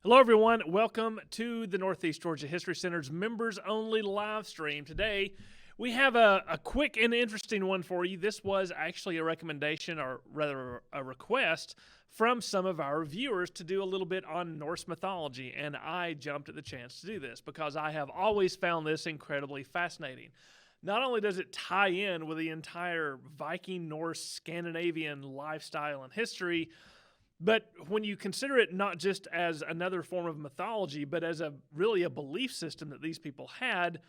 Hello, everyone. Welcome to the Northeast Georgia History Center's members-only live stream. Today, we have a quick and interesting one for you. This was actually a recommendation, or rather a request, from some of our viewers to do a little bit on Norse mythology, and I jumped at the chance to do this because I have always found this incredibly fascinating. Not only does it tie in with the entire Viking, Norse, Scandinavian lifestyle and history, but when you consider it not just as another form of mythology, but as really a belief system that these people had,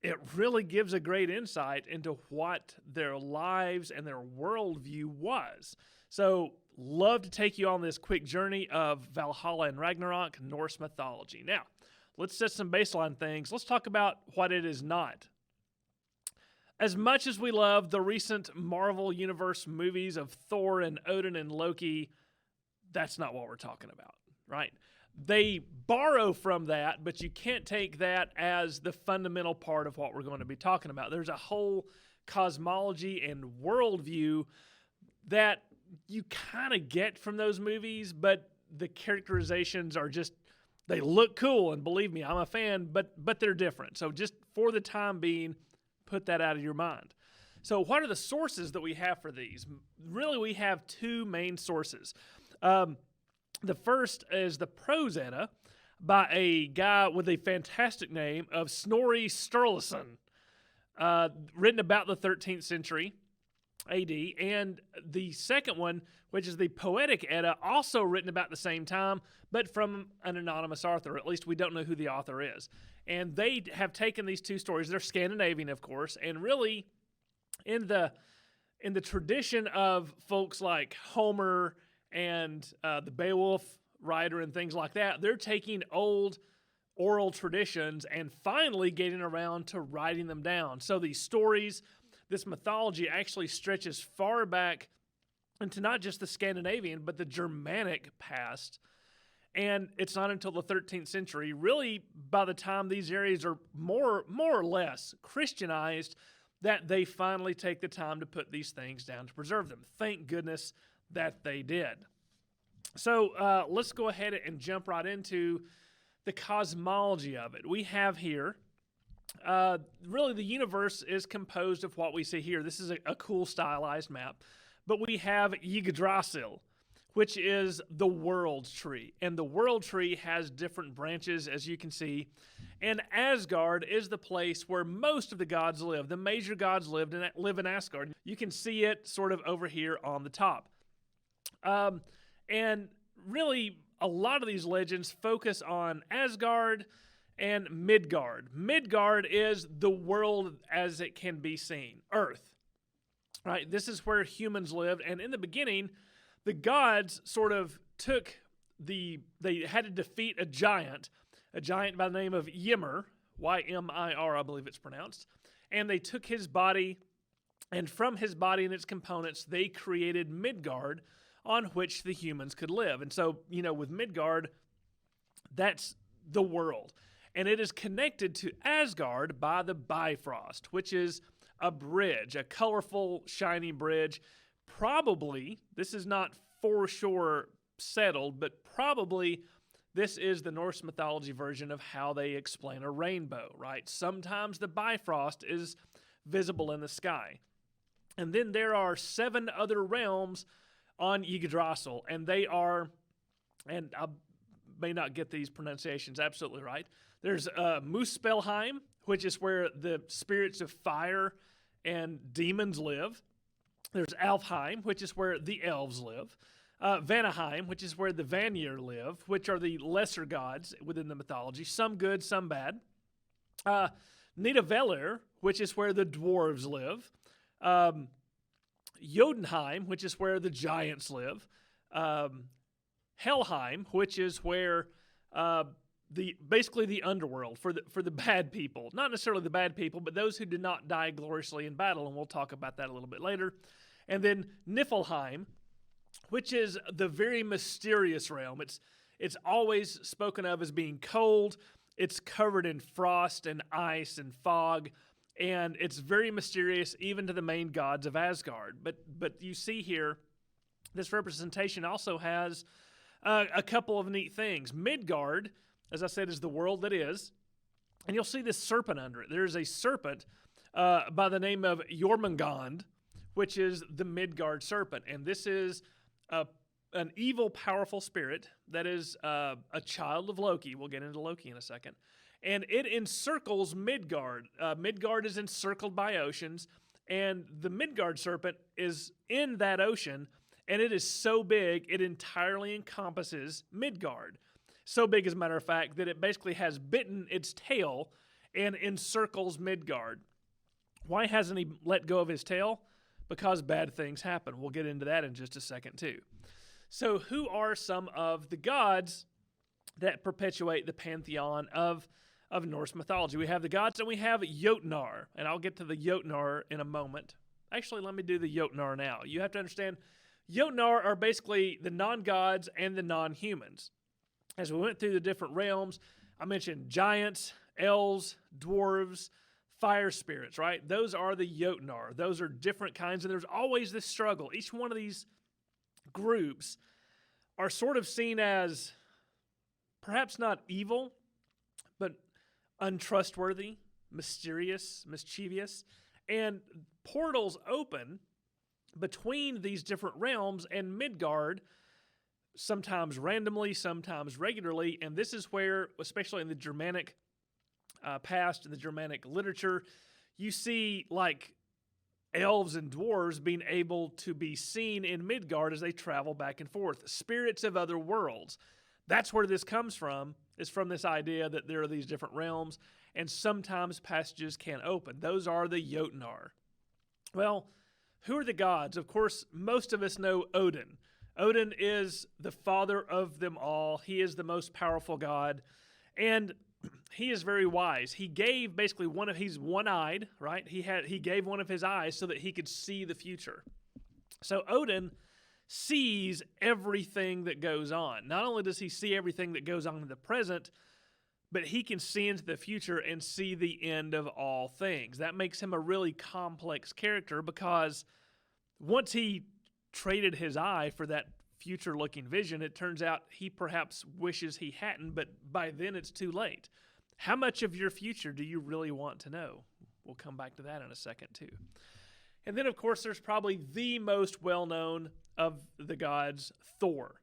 it really gives a great insight into what their lives and their worldview was. So, love to take you on this quick journey of Valhalla and Ragnarok, Norse mythology. Now, let's set some baseline things. Let's talk about what it is not. As much as we love the recent Marvel Universe movies of Thor and Odin and Loki, that's not what we're talking about, right? They borrow from that, but you can't take that as the fundamental part of what we're going to be talking about. There's a whole cosmology and worldview that you kind of get from those movies, but the characterizations are just, they look cool, and believe me, I'm a fan, but they're different. So just for the time being, put that out of your mind. So what are the sources that we have for these? Really, we have two main sources. The first is the Prose Edda by a guy with a fantastic name of Snorri Sturluson, written about the 13th century AD. And the second one, which is the Poetic Edda, also written about the same time, but from an anonymous author. At least we don't know who the author is. And they have taken these two stories. They're Scandinavian, of course, and really in the tradition of folks like Homer and the Beowulf writer and things like that, they're taking old oral traditions and finally getting around to writing them down. So these stories, this mythology actually stretches far back into not just the Scandinavian, but the Germanic past. And it's not until the 13th century, really by the time these areas are more or less Christianized, that they finally take the time to put these things down to preserve them. Thank goodness that they did. So let's go ahead and jump right into the cosmology of it. We have here, really the universe is composed of what we see here. This is a cool stylized map. But we have Yggdrasil, which is the world tree. And the world tree has different branches, as you can see. And Asgard is the place where most of the gods live. The major gods live in Asgard. You can see it sort of over here on the top. And really, a lot of these legends focus on Asgard and Midgard. Midgard is the world as it can be seen, Earth. Right? This is where humans lived. And in the beginning, the gods sort of they had to defeat a giant by the name of Ymir, Y-M-I-R, I believe it's pronounced. And they took his body, and from his body and its components, they created Midgard, on which the humans could live. And so, with Midgard, that's the world. And it is connected to Asgard by the Bifrost, which is a bridge, a colorful, shiny bridge. Probably, this is not for sure settled, but probably this is the Norse mythology version of how they explain a rainbow, right? Sometimes the Bifrost is visible in the sky. And then there are 7 other realms on Yggdrasil, and they are, and I may not get these pronunciations absolutely right, there's Muspelheim, which is where the spirits of fire and demons live. There's Alfheim, which is where the elves live. Vanaheim, which is where the Vanir live, which are the lesser gods within the mythology, some good, some bad. Nidavellir, which is where the dwarves live. Jotunheim, which is where the giants live. Helheim, which is where basically the underworld for the bad people. Not necessarily the bad people, but those who did not die gloriously in battle, and we'll talk about that a little bit later. And then Niflheim, which is the very mysterious realm. It's always spoken of as being cold. It's covered in frost and ice and fog, and it's very mysterious even to the main gods of Asgard. But you see here, this representation also has a couple of neat things. Midgard, as I said, is the world that is, and you'll see this serpent under it. There's a serpent by the name of Jormungand, which is the Midgard Serpent, and this is an evil, powerful spirit that is a child of Loki. We'll get into Loki in a second. And it encircles Midgard. Midgard is encircled by oceans, and the Midgard Serpent is in that ocean, and it is so big, it entirely encompasses Midgard. So big, as a matter of fact, that it basically has bitten its tail and encircles Midgard. Why hasn't he let go of his tail? Because bad things happen. We'll get into that in just a second, too. So who are some of the gods that perpetuate the pantheon of Norse mythology? We have the gods, and we have Jotnar, and I'll get to the Jotnar in a moment. Actually, let me do the Jotnar now. You have to understand, Jotnar are basically the non-gods and the non-humans. As we went through the different realms, I mentioned giants, elves, dwarves, fire spirits, right? Those are the Jotnar. Those are different kinds, and there's always this struggle. Each one of these groups are sort of seen as perhaps not evil, but untrustworthy, mysterious, mischievous, and portals open between these different realms and Midgard, sometimes randomly, sometimes regularly, and this is where, especially in the Germanic past, in the Germanic literature, you see like elves and dwarves being able to be seen in Midgard as they travel back and forth. Spirits of other worlds. That's where this comes from, is from this idea that there are these different realms, and sometimes passages can open. Those are the Jotnar. Well, who are the gods? Of course, most of us know Odin. Odin is the father of them all. He is the most powerful god, and he is very wise. He gave basically he's one-eyed, right? He gave one of his eyes so that he could see the future. So Odin sees everything that goes on. Not only does he see everything that goes on in the present, but he can see into the future and see the end of all things. That makes him a really complex character, because once he traded his eye for that future-looking vision, it turns out he perhaps wishes he hadn't, but by then it's too late. How much of your future do you really want to know? We'll come back to that in a second, too. And then, of course, there's probably the most well-known of the gods, Thor.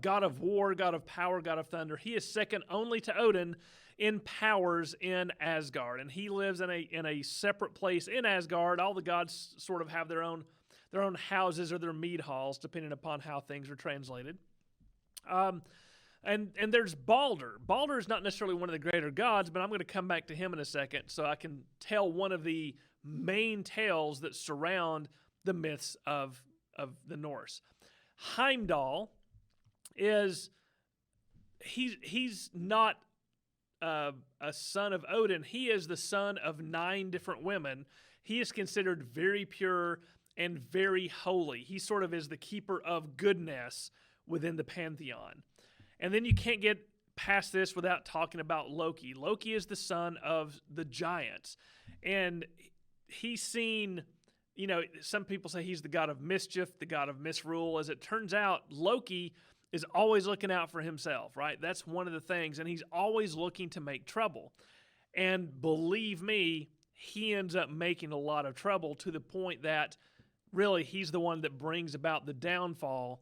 God of war, God of power, God of thunder. He is second only to Odin in powers in Asgard, and he lives in a separate place in Asgard. All the gods sort of have their own houses or their mead halls, depending upon how things are translated. And there's Balder. Balder is not necessarily one of the greater gods, but I'm going to come back to him in a second so I can tell one of the main tales that surround the myths of the Norse. Heimdall he's not a son of Odin. He is the son of 9 different women. He is considered very pure and very holy. He sort of is the keeper of goodness within the pantheon. And then you can't get past this without talking about Loki. Loki is the son of the giants. And he's seen, some people say he's the god of mischief, the god of misrule. As it turns out, Loki is always looking out for himself, right? That's one of the things. And he's always looking to make trouble. And believe me, he ends up making a lot of trouble, to the point that really he's the one that brings about the downfall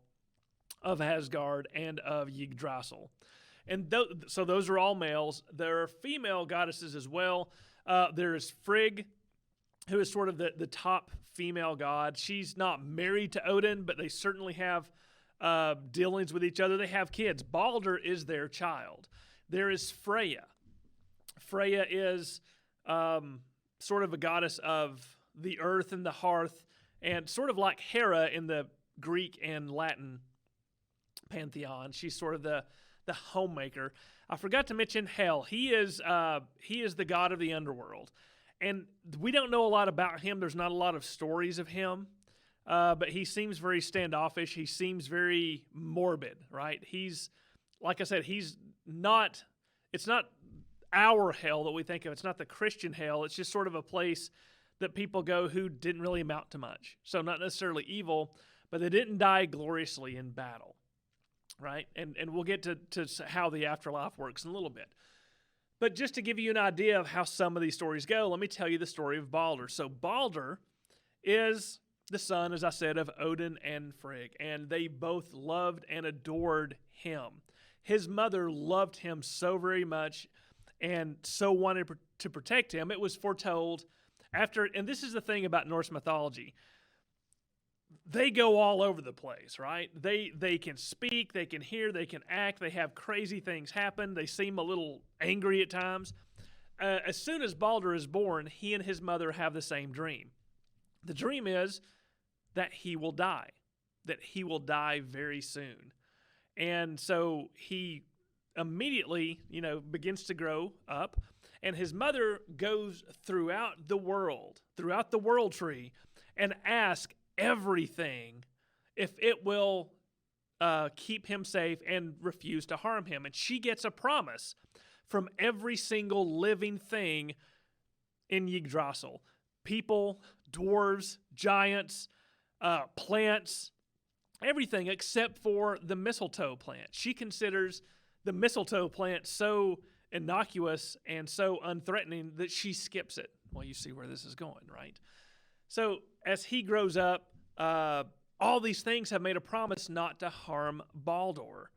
of Asgard and of Yggdrasil. And so those are all males. There are female goddesses as well. There is Frigg, who is sort of the top female god. She's not married to Odin, but they certainly have dealings with each other. They have kids. Balder is their child. There is Freyja. Freyja is sort of a goddess of the earth and the hearth, and sort of like Hera in the Greek and Latin pantheon. She's sort of the homemaker. I forgot to mention Hel. He is the god of the underworld. And we don't know a lot about him. There's not a lot of stories of him. But he seems very standoffish. He seems very morbid, right? He's, like I said, it's not our hell that we think of. It's not the Christian hell. It's just sort of a place that people go who didn't really amount to much. So not necessarily evil, but they didn't die gloriously in battle. right? And we'll get to how the afterlife works in a little bit. But just to give you an idea of how some of these stories go, let me tell you the story of Balder. So Balder is the son, as I said, of Odin and Frigg, and they both loved and adored him. His mother loved him so very much and so wanted to protect him. It was foretold after, and this is the thing about Norse mythology, they go all over the place, right? They can speak, they can hear, they can act, they have crazy things happen, they seem a little angry at times. As soon as Balder is born, he and his mother have the same dream. The dream is that he will die very soon. And so he immediately, begins to grow up, and his mother goes throughout the world tree, and asks everything if it will keep him safe and refuse to harm him. And she gets a promise from every single living thing in Yggdrasil. People, dwarves, giants, plants, everything except for the mistletoe plant. She considers the mistletoe plant so innocuous and so unthreatening that she skips it. Well, you see where this is going, right? So as he grows up, all these things have made a promise not to harm Baldur.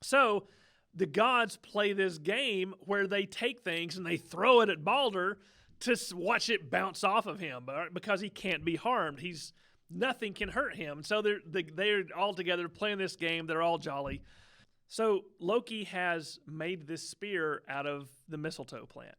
So the gods play this game where they take things and they throw it at Baldur to watch it bounce off of him, because he can't be harmed. Nothing can hurt him. So they're all together playing this game. They're all jolly. So Loki has made this spear out of the mistletoe plant,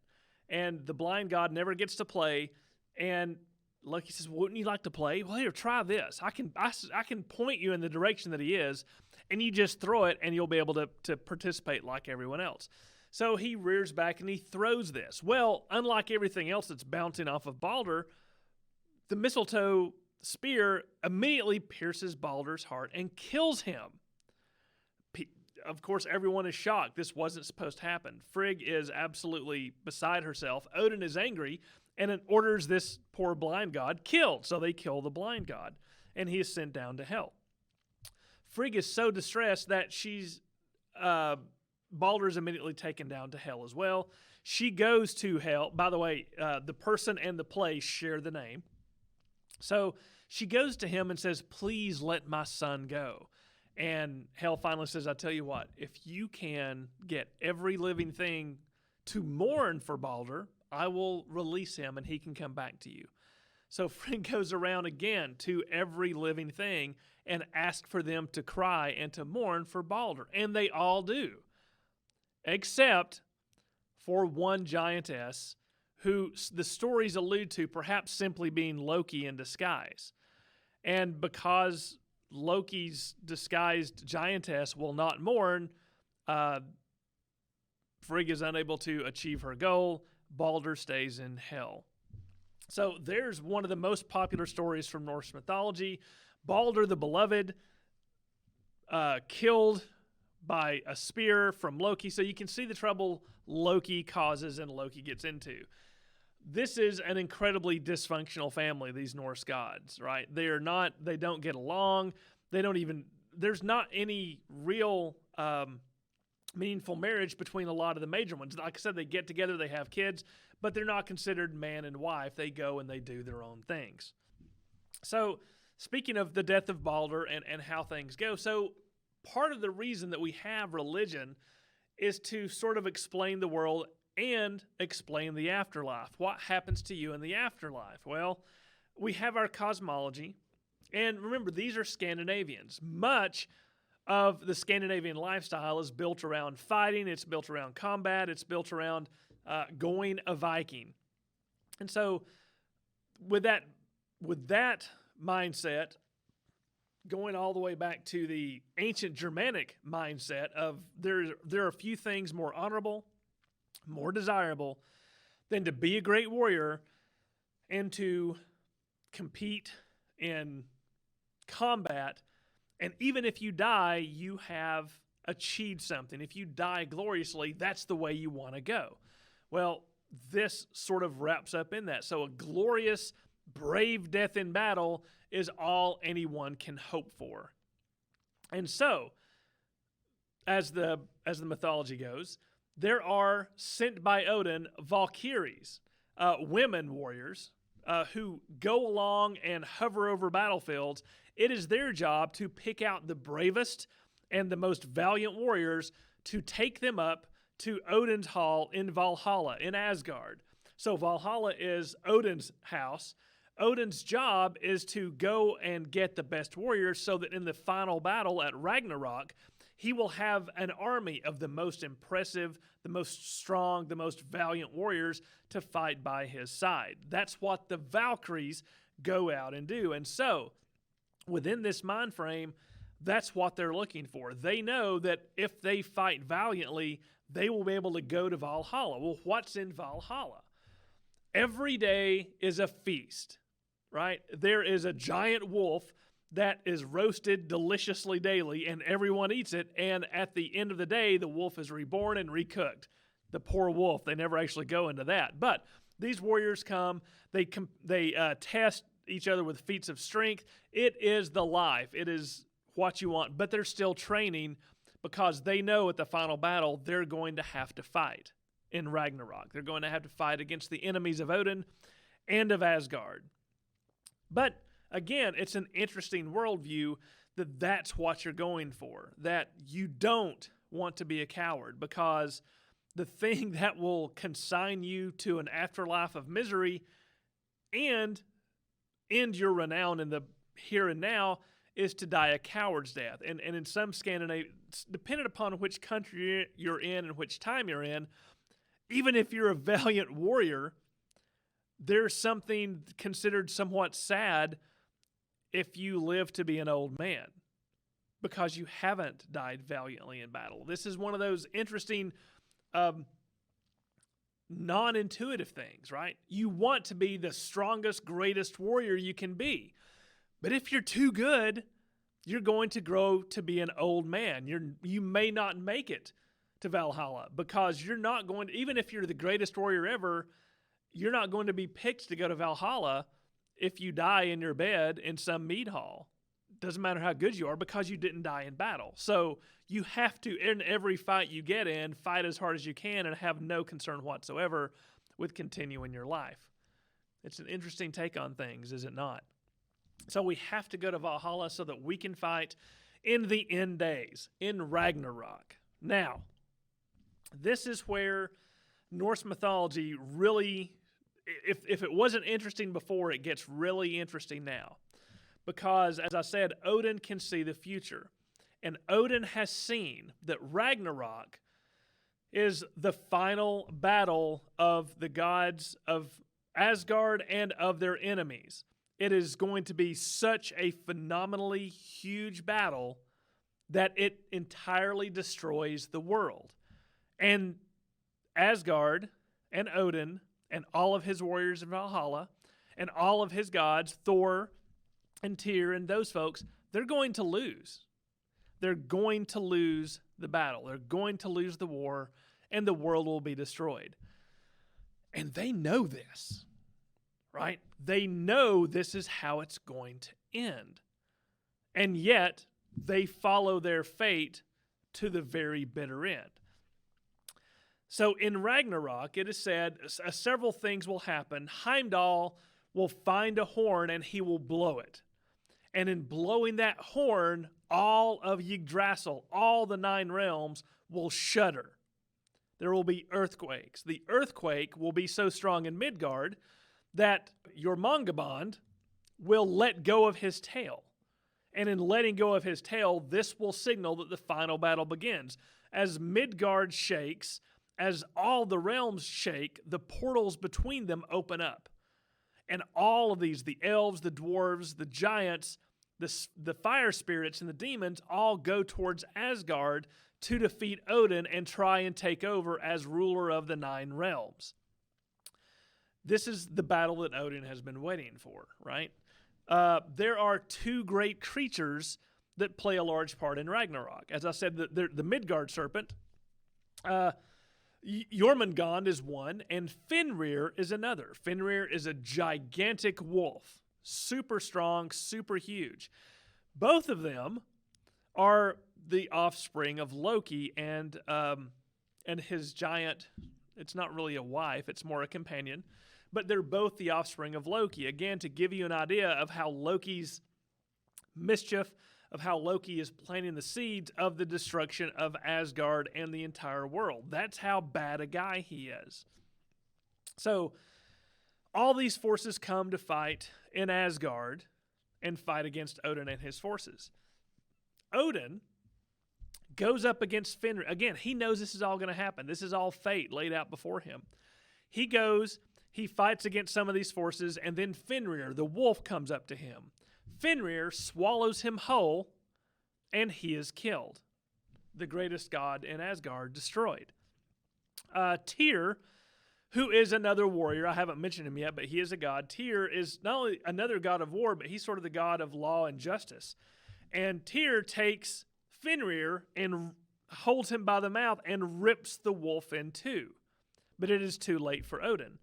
and the blind god never gets to play. And Loki says, "Wouldn't you like to play? Well, here, try this. I can point you in the direction that he is, and you just throw it, and you'll be able to participate like everyone else." So he rears back and he throws this. Well, unlike everything else that's bouncing off of Baldur, the mistletoe spear immediately pierces Baldur's heart and kills him. Of course, everyone is shocked. This wasn't supposed to happen. Frigg is absolutely beside herself. Odin is angry and orders this poor blind god killed. So they kill the blind god, and he is sent down to hell. Frigg is so distressed that Balder's immediately taken down to hell as well. She goes to hell. By the way, the person and the place share the name. So she goes to him and says, "Please let my son go." And hell finally says, "I tell you what, if you can get every living thing to mourn for Balder, I will release him and he can come back to you." So Frigg goes around again to every living thing and asks for them to cry and to mourn for Balder. And they all do, except for one giantess who the stories allude to perhaps simply being Loki in disguise. And because Loki's disguised giantess will not mourn, Frigg is unable to achieve her goal. Balder stays in hell. So there's one of the most popular stories from Norse mythology. Balder the Beloved, killed by a spear from Loki. So you can see the trouble Loki causes and Loki gets into. This is an incredibly dysfunctional family, these Norse gods, right? They don't get along. There's not any real meaningful marriage between a lot of the major ones. Like I said, they get together, they have kids, but they're not considered man and wife. They go and they do their own things. So speaking of the death of Balder and how things go, so part of the reason that we have religion is to sort of explain the world and explain the afterlife. What happens to you in the afterlife? Well, we have our cosmology. And remember, these are Scandinavians. Much of the Scandinavian lifestyle is built around fighting. It's built around combat. It's built around going a Viking. And so with that mindset, going all the way back to the ancient Germanic mindset of there are a few things more honorable, more desirable than to be a great warrior and to compete in combat. And even if you die, you have achieved something. If you die gloriously, that's the way you want to go. Well, this sort of wraps up in that. So a glorious, brave death in battle is all anyone can hope for. And so as the mythology goes, there are sent by Odin Valkyries, women warriors, who go along and hover over battlefields. It is their job to pick out the bravest and the most valiant warriors to take them up to Odin's hall in Valhalla, in Asgard. So Valhalla is Odin's house. Odin's job is to go and get the best warriors so that in the final battle at Ragnarok, he will have an army of the most impressive, the most strong, the most valiant warriors to fight by his side. That's what the Valkyries go out and do. And so, within this mind frame, that's what they're looking for. They know that if they fight valiantly, they will be able to go to Valhalla. Well, what's in Valhalla? Every day is a feast, right? There is a giant wolf that is roasted deliciously daily, and everyone eats it, and at the end of the day, the wolf is reborn and recooked. The poor wolf, they never actually go into that. But these warriors come, they test each other with feats of strength. It is the life. It is what you want, but they're still training because they know at the final battle, they're going to have to fight in Ragnarok. They're going to have to fight against the enemies of Odin and of Asgard. But again, it's an interesting worldview that that's what you're going for, that you don't want to be a coward, because the thing that will consign you to an afterlife of misery and end your renown in the here and now is to die a coward's death. And in some Scandinavia, depending upon which country you're in and which time you're in, even if you're a valiant warrior, there's something considered somewhat sad if you live to be an old man because you haven't died valiantly in battle. This is one of those interesting non-intuitive things, right? You want to be the strongest, greatest warrior you can be. But if you're too good, you're going to grow to be an old man. You may not make it to Valhalla because you're not going to, even if you're the greatest warrior ever, you're not going to be picked to go to Valhalla if you die in your bed in some mead hall. Doesn't matter how good you are because you didn't die in battle. So you have to, in every fight you get in, fight as hard as you can and have no concern whatsoever with continuing your life. It's an interesting take on things, is it not? So we have to go to Valhalla so that we can fight in the end days, in Ragnarok. Now, this is where Norse mythology really, if it wasn't interesting before, it gets really interesting now. Because, as I said, Odin can see the future. And Odin has seen that Ragnarok is the final battle of the gods of Asgard and of their enemies. It is going to be such a phenomenally huge battle that it entirely destroys the world. And Asgard and Odin and all of his warriors in Valhalla and all of his gods, Thor and Tyr and those folks, they're going to lose. They're going to lose the battle. They're going to lose the war, and the world will be destroyed. And they know this, right? They know this is how it's going to end. And yet, they follow their fate to the very bitter end. So in Ragnarok, it is said several things will happen. Heimdall will find a horn and he will blow it. And in blowing that horn, all of Yggdrasil, all the 9 realms, will shudder. There will be earthquakes. The earthquake will be so strong in Midgard that Jormungandr will let go of his tail. And in letting go of his tail, this will signal that the final battle begins. As Midgard shakes, as all the realms shake, the portals between them open up. And all of these, the elves, the dwarves, the giants, the fire spirits, and the demons all go towards Asgard to defeat Odin and try and take over as ruler of the 9 realms. This is the battle that Odin has been waiting for, right? There are 2 great creatures that play a large part in Ragnarok. As I said, the Midgard Serpent, Jormungandr is one, and Fenrir is another. Fenrir is a gigantic wolf, super strong, super huge. Both of them are the offspring of Loki and his giant. It's not really a wife; it's more a companion, but they're both the offspring of Loki. Again, to give you an idea of how Loki's mischief, of how Loki is planting the seeds of the destruction of Asgard and the entire world. That's how bad a guy he is. So all these forces come to fight in Asgard and fight against Odin and his forces. Odin goes up against Fenrir. Again, he knows this is all going to happen. This is all fate laid out before him. He goes, he fights against some of these forces, and then Fenrir, the wolf, comes up to him. Fenrir swallows him whole, and he is killed. The greatest god in Asgard destroyed. Tyr, who is another warrior, I haven't mentioned him yet, but he is a god. Tyr is not only another god of war, but he's sort of the god of law and justice. And Tyr takes Fenrir and holds him by the mouth and rips the wolf in two. But it is too late for Odin.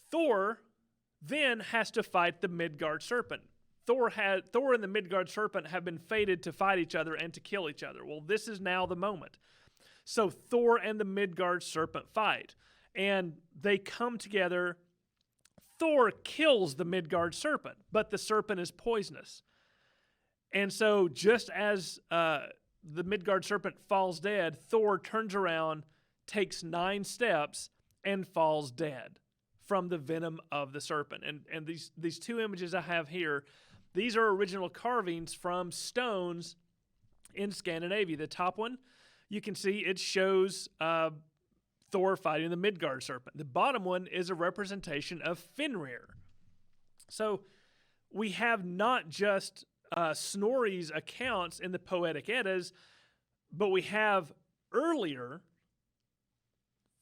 Thor then has to fight the Midgard Serpent. Thor and the Midgard Serpent have been fated to fight each other and to kill each other. Well, this is now the moment. So Thor and the Midgard Serpent fight, and they come together. Thor kills the Midgard Serpent, but the serpent is poisonous. And so just as the Midgard Serpent falls dead, Thor turns around, takes 9 steps, and falls dead from the venom of the serpent. And these two images I have here, these are original carvings from stones in Scandinavia. The top one, you can see it shows Thor fighting the Midgard Serpent. The bottom one is a representation of Fenrir. So we have not just Snorri's accounts in the Poetic Eddas, but we have earlier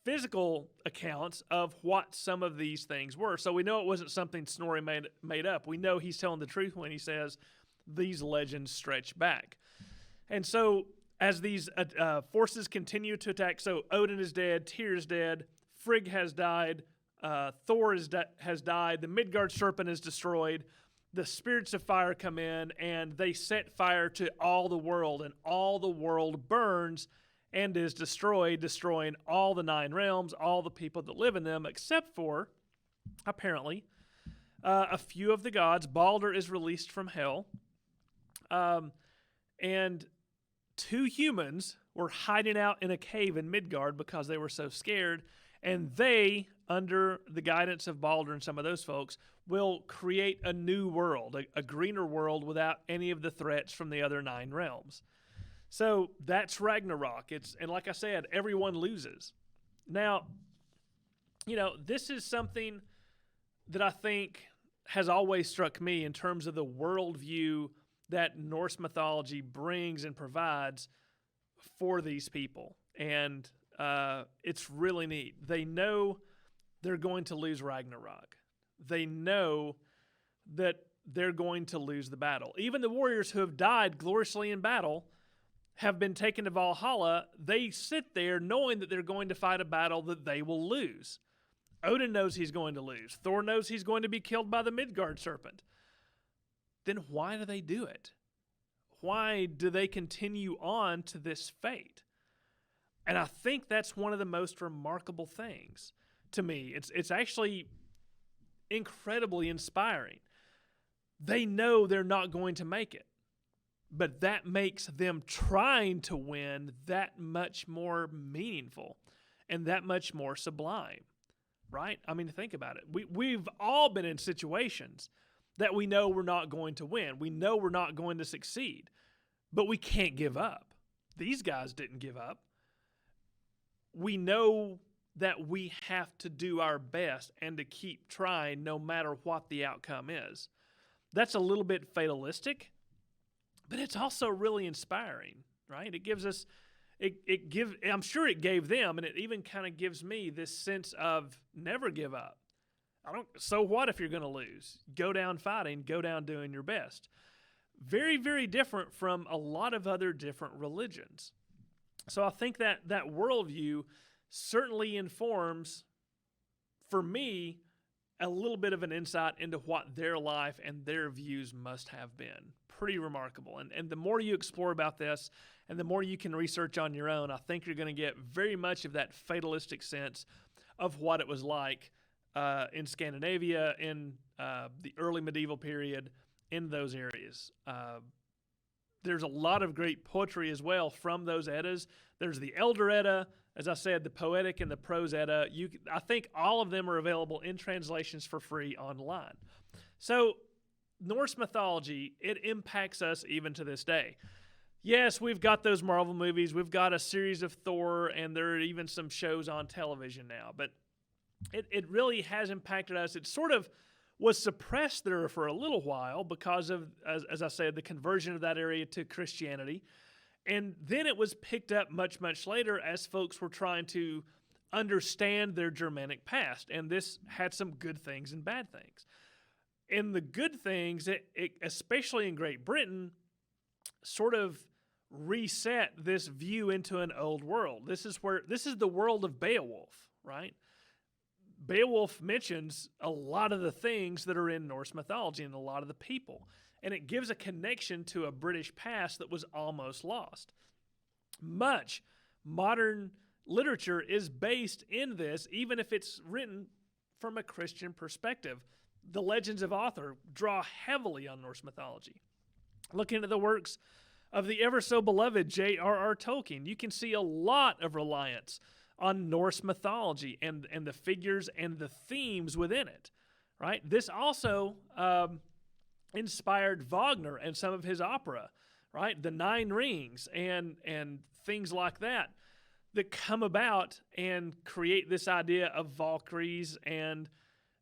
physical accounts of what some of these things were. So we know it wasn't something Snorri made up. We know he's telling the truth when he says these legends stretch back. And so as these forces continue to attack, so Odin is dead, Tyr is dead, Frigg has died, Thor has died, the Midgard Serpent is destroyed, the spirits of fire come in, and they set fire to all the world, and all the world burns and is destroyed, destroying all the 9 realms, all the people that live in them, except for, apparently, a few of the gods. Balder is released from hell, and 2 humans were hiding out in a cave in Midgard because they were so scared, and they, under the guidance of Balder and some of those folks, will create a new world, a greener world without any of the threats from the other 9 realms. So that's Ragnarok. And like I said, everyone loses. Now, this is something that I think has always struck me in terms of the worldview that Norse mythology brings and provides for these people. And it's really neat. They know they're going to lose Ragnarok. They know that they're going to lose the battle. Even the warriors who have died gloriously in battle have been taken to Valhalla. They sit there knowing that they're going to fight a battle that they will lose. Odin knows he's going to lose. Thor knows he's going to be killed by the Midgard Serpent. Then why do they do it? Why do they continue on to this fate? And I think that's one of the most remarkable things to me. It's actually incredibly inspiring. They know they're not going to make it, but that makes them trying to win that much more meaningful and that much more sublime, right? I mean, think about it. We've all been in situations that we know we're not going to win. We know we're not going to succeed, but we can't give up. These guys didn't give up. We know that we have to do our best and to keep trying no matter what the outcome is. That's a little bit fatalistic, but it's also really inspiring, right? It gives us, I'm sure it gave them, and it even kind of gives me this sense of never give up. So what if you're going to lose? Go down fighting, go down doing your best. Very, very different from a lot of other different religions. So I think that worldview certainly informs, for me, a little bit of an insight into what their life and their views must have been pretty remarkable. And the more you explore about this and the more you can research on your own, I think you're going to get very much of that fatalistic sense of what it was like in Scandinavia, in the early medieval period, in those areas. There's a lot of great poetry as well from those Eddas. There's the Elder Edda, as I said, the Poetic and the Prose Edda. I think all of them are available in translations for free online. So Norse mythology, it impacts us even to this day. Yes, we've got those Marvel movies. We've got a series of Thor, and there are even some shows on television now. But it really has impacted us. It sort of was suppressed there for a little while because of, as I said, the conversion of that area to Christianity. And then it was picked up much, much later as folks were trying to understand their Germanic past. And this had some good things and bad things. And the good things, it especially in Great Britain, sort of reset this view into an old world. This is the world of Beowulf, right? Beowulf mentions a lot of the things that are in Norse mythology and a lot of the people. And it gives a connection to a British past that was almost lost. Much modern literature is based in this, even if it's written from a Christian perspective. The legends of Arthur draw heavily on Norse mythology. Looking at the works of the ever-so-beloved J.R.R. Tolkien, you can see a lot of reliance on Norse mythology and the figures and the themes within it, right? This also inspired Wagner and some of his opera, right? The Nine Rings and things like that come about and create this idea of Valkyries and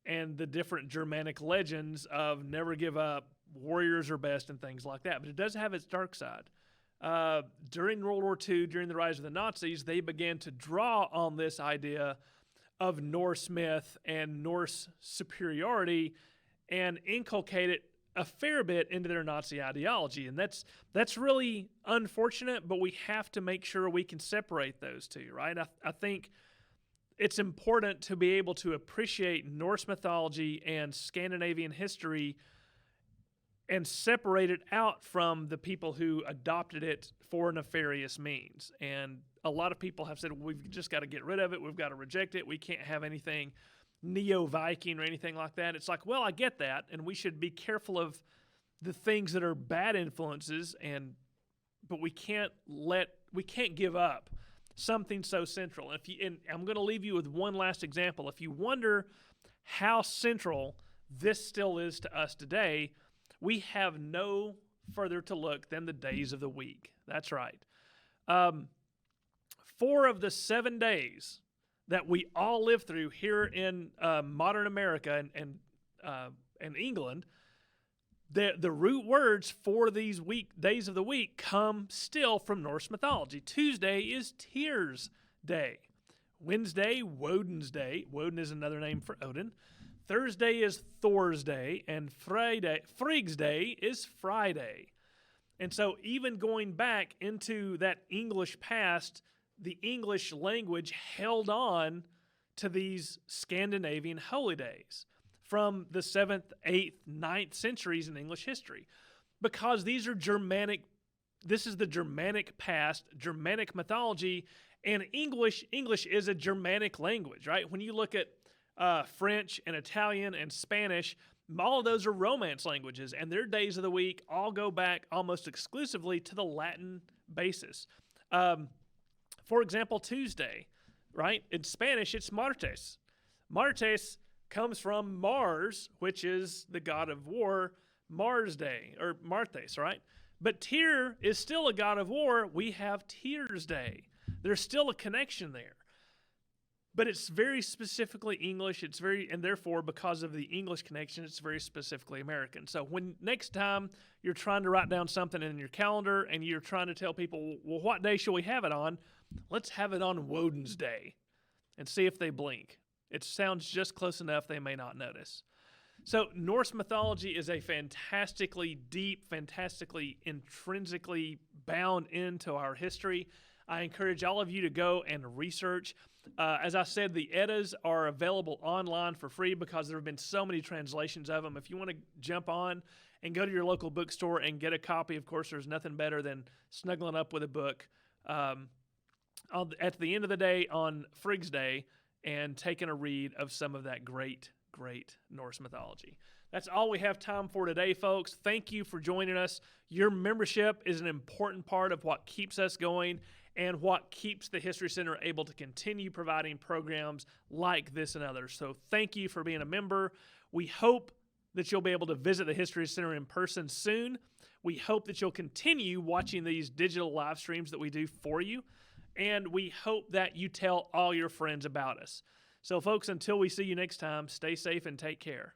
the different Germanic legends of never give up, warriors are best, and things like that. But it does have its dark side. During World War II, during the rise of the Nazis, they began to draw on this idea of Norse myth and Norse superiority and inculcate it a fair bit into their Nazi ideology. And that's really unfortunate, but we have to make sure we can separate those two, right? I think it's important to be able to appreciate Norse mythology and Scandinavian history and separate it out from the people who adopted it for nefarious means. And a lot of people have said, we've just got to get rid of it. We've got to reject it. We can't have anything neo-Viking or anything like that. It's like, well, I get that, and we should be careful of the things that are bad influences, but we can't give up something so central. And I'm going to leave you with one last example. If you wonder how central this still is to us today, we have no further to look than the days of the week. That's right. 4 of the 7 days that we all live through here in modern America and England, the root words for these days of the week come still from Norse mythology. Tuesday is Tyr's Day. Wednesday, Woden's Day. Woden is another name for Odin. Thursday is Thor's Day, and Frigg's Day is Friday. And so even going back into that English past, the English language held on to these Scandinavian holy days from the 7th, 8th, 9th centuries in English history, because these are Germanic. This is the Germanic past, Germanic mythology, and English is a Germanic language, right? When you look at French and Italian and Spanish, all of those are Romance languages, and their days of the week all go back almost exclusively to the Latin basis. For example, Tuesday, right? In Spanish, it's Martes. Martes comes from Mars, which is the god of war, Mars Day, or Martes, right? But Tyr is still a god of war. We have Tyr's Day. There's still a connection there. But it's very specifically English. And therefore, because of the English connection, it's very specifically American. So when next time you're trying to write down something in your calendar and you're trying to tell people, well, what day shall we have it on? Let's have it on Woden's Day and see if they blink. It sounds just close enough they may not notice. So Norse mythology is a fantastically deep, fantastically intrinsically bound into our history. I encourage all of you to go and research. As I said, the Eddas are available online for free because there have been so many translations of them. If you want to jump on and go to your local bookstore and get a copy. Of course, there's nothing better than snuggling up with a book at the end of the day on Frigg's Day and taking a read of some of that great Norse mythology. That's all we have time for today, folks. Thank you for joining us. Your membership is an important part of what keeps us going and what keeps the History Center able to continue providing programs like this and others. So thank you for being a member. We hope that you'll be able to visit the History Center in person soon. We hope that you'll continue watching these digital live streams that we do for you. And we hope that you tell all your friends about us. So folks, until we see you next time, stay safe and take care.